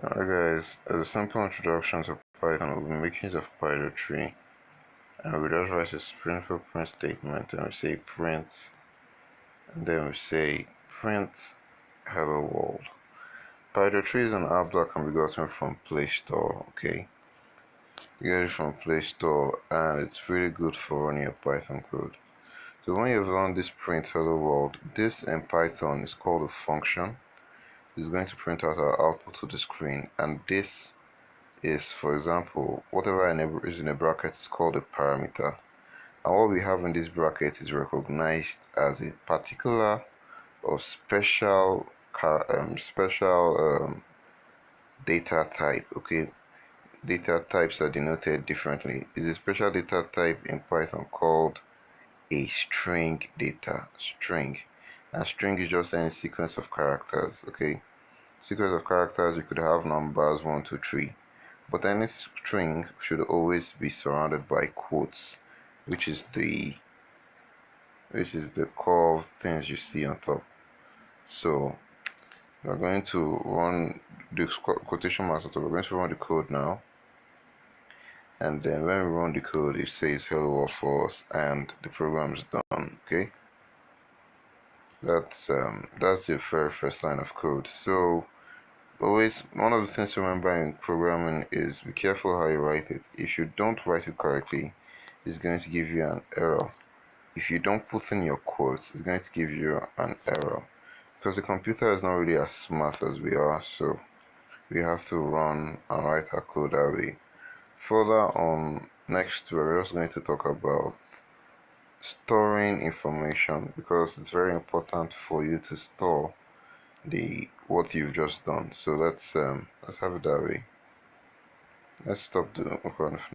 Alright guys, as a simple introduction to Python, we'll be making use of Pydroid, and we just write a simple print statement, and we say print, and then we say print hello world. Pydroid is an app that can be gotten from Play Store, okay? You get it from Play Store, and it's really good for running your Python code. So when you've run this print hello world, this in Python is called a function. It's going to print out our output to the screen, and this is, for example, whatever is in a bracket is called a parameter, and what we have in this bracket is recognized as a particular or special data type. Okay, data types are denoted differently. Is a special data type in Python called a string data. And string is just any sequence of characters. Okay, sequence of characters, you could have numbers 1 2 3, but any string should always be surrounded by quotes, which is the core of things you see on top. So we're going to run the quotation marks. So we're going to run the code now, and then when we run the code, it says hello world for us, and the program is done. Okay, that's the very first line of code. So always, one of the things to remember in programming is be careful how you write it. If you don't write it correctly, it's going to give you an error. If you don't put in your quotes, it's going to give you an error, because the computer is not really as smart as we are, so we have to run and write our code that way. Further on, next we're just going to talk about storing information, because it's very important for you to store what you've just done. So let's have it that way. Let's stop the